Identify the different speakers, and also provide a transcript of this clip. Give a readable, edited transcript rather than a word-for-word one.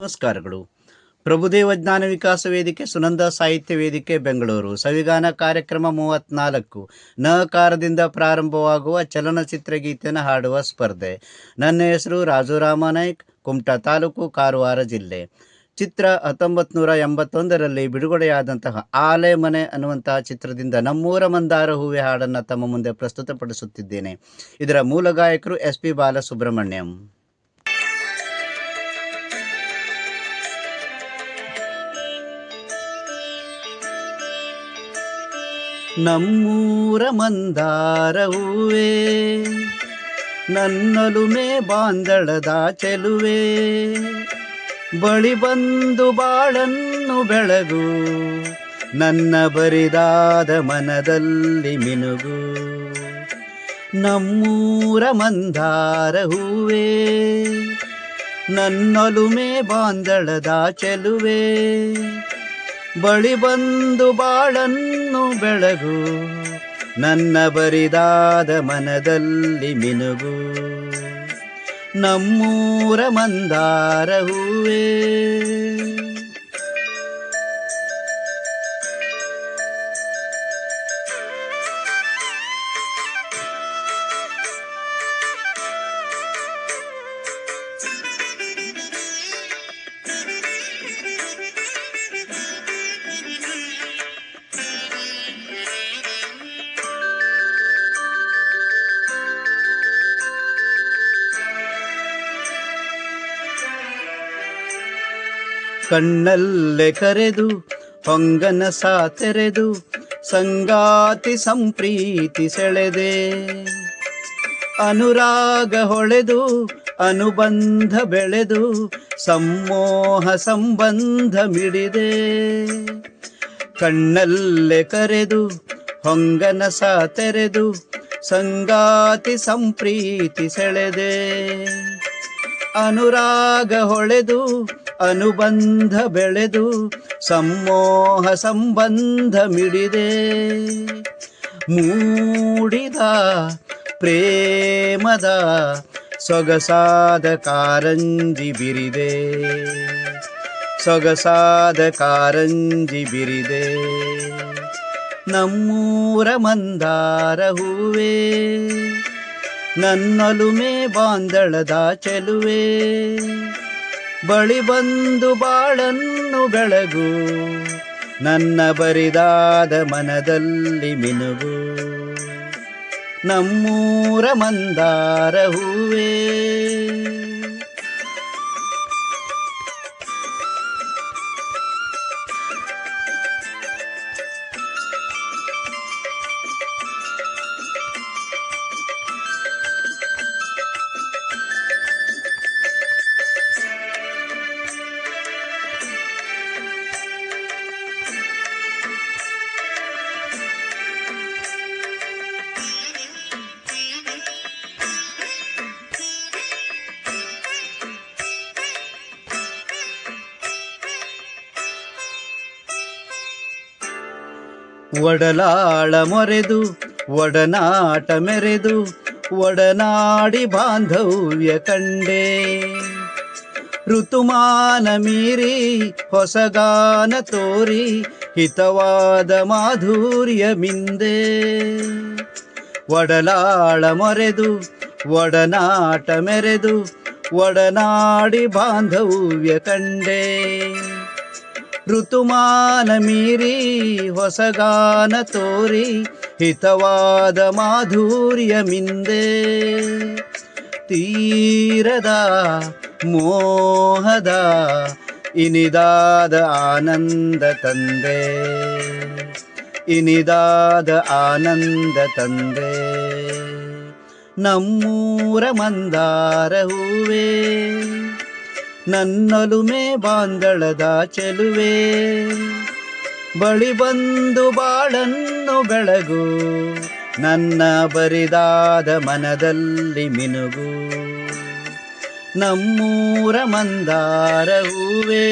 Speaker 1: ನಮಸ್ಕಾರಗಳು. ಪ್ರಭುದೇವ ಜ್ಞಾನ ವಿಕಾಸ ವೇದಿಕೆ, ಸುನಂದ ಸಾಹಿತ್ಯ ವೇದಿಕೆ ಬೆಂಗಳೂರು. ಸವಿಗಾನ ಕಾರ್ಯಕ್ರಮ 34. ನಕಾರದಿಂದ ಪ್ರಾರಂಭವಾಗುವ ಚಲನಚಿತ್ರ ಗೀತೆಯನ್ನು ಹಾಡುವ ಸ್ಪರ್ಧೆ. ನನ್ನ ಹೆಸರು ರಾಜುರಾಮ ನಾಯ್ಕ್, ಕುಮಟಾ ತಾಲೂಕು, ಕಾರವಾರ ಜಿಲ್ಲೆ. ಚಿತ್ರ 1981ರಲ್ಲಿ ಬಿಡುಗಡೆಯಾದಂತಹ ಆಲೆ ಮನೆ ಅನ್ನುವಂತಹ ಚಿತ್ರದಿಂದ ನಮ್ಮೂರ ಮಂದಾರ ಹೂವೆ ಹಾಡನ್ನು ತಮ್ಮ ಮುಂದೆ ಪ್ರಸ್ತುತಪಡಿಸುತ್ತಿದ್ದೇನೆ. ಇದರ ಮೂಲ ಗಾಯಕರು SP ಬಾಲಸುಬ್ರಹ್ಮಣ್ಯಂ. ನಮ್ಮೂರ ಮಂದಾರ ಹೂವೇ, ನನ್ನೊಲುಮೆ ಬಾಂದಳದ ಚೆಲುವೆ, ಬಳಿ ಬಂದು ಬಾಳನ್ನು ಬೆಳಗು, ನನ್ನ ಬರಿದಾದ ಮನದಲ್ಲಿ ಮಿನುಗು. ನಮ್ಮೂರ ಮಂದಾರ ಹೂವೇ, ನನ್ನೊಲುಮೆ ಬಾಂದಳದ ಚೆಲುವೆ, ಬಳಿ ಬಂದು ಬಾಳನ್ನು ಬೆಳಗು, ನನ್ನ ಬರಿದಾದ ಮನದಲ್ಲಿ ಮಿನುಗು. ನಮ್ಮೂರ ಮಂದಾರ ಹೂವೇ. ಕಣ್ಣಲ್ಲೇ ಕರೆದು ಹೊಂಗನ ಸಾತೆರೆದು, ಸಂಗಾತಿ ಸಂಪ್ರೀತಿ ಸೆಳೆದೆ, ಅನುರಾಗ ಹೊಳೆದು ಅನುಬಂಧ ಬೆಳೆದು, ಸಮ್ಮೋಹ ಸಂಬಂಧ ಮಿಡಿದೆ. ಕಣ್ಣಲ್ಲೇ ಕರೆದು ಹೊಂಗನ ಸಾತೆರೆದು, ಸಂಗಾತಿ ಸಂಪ್ರೀತಿ ಸೆಳೆದೆ, ಅನುರಾಗ ಹೊಳೆದು ಅನುಬಂಧ ಬೆಳೆದು, ಸಮ್ಮೋಹ ಸಂಬಂಧ ಮಿಡಿದೆ. ಮೂಡಿದ ಪ್ರೇಮದ ಸೊಗಸಾದ ಕಾರಂಜಿ ಬಿರಿದೆ, ಸೊಗಸಾದ ಕಾರಂಜಿ ಬಿರಿದೆ. ನಮ್ಮೂರ ಮಂದಾರ ಹೂವೇ, ನನ್ನೊಲುಮೆ ಬಾಂದಳದ ಚೆಲುವೆ, ಬಳಿ ಬಂದು ಬಾಳನ್ನು ಬೆಳಗು, ನನ್ನ ಬರಿದಾದ ಮನದಲ್ಲಿ ಮಿನುಗು. ನಮ್ಮೂರ ಮಂದಾರ ಹೂವೇ. ಒಡಲಾಳ ಮೊರೆದು ಒಡನಾಟ ಮೆರೆದು, ಒಡನಾಡಿ ಬಾಂಧವ್ಯ ಕಂಡೆ, ಋತುಮಾನ ಮೀರಿ ಹೊಸಗಾನ ತೋರಿ, ಹಿತವಾದ ಮಾಧುರ್ಯ ಮಿಂದೆ. ಒಡಲಾಳ ಮೊರೆದು ಒಡನಾಟ ಮೆರೆದು, ಒಡನಾಡಿ ಬಾಂಧವ್ಯ ಕಂಡೆ, ಋತುಮಾನ ಮೀರಿ ಹೊಸಗಾನ ತೋರಿ, ಹಿತವಾದ ಮಾಧುರ್ಯ ಮಿಂದೆ. ತೀರದ ಮೋಹದ ಇನಿದಾದ ಆನಂದ ತಂದೆ, ಇನಿದಾದ ಆನಂದ ತಂದೆ. ನಮ್ಮೂರ ಮಂದಾರ ಹೂವೇ, ನನ್ನೊಲುಮೆ ಬಾಂದಳದ ಚೆಲುವೆ, ಬಳಿ ಬಂದು ಬಾಳನ್ನು ಬೆಳಗು, ನನ್ನ ಬರಿದಾದ ಮನದಲ್ಲಿ ಮಿನುಗು. ನಮ್ಮೂರ ಮಂದಾರ ಹೂವೇ.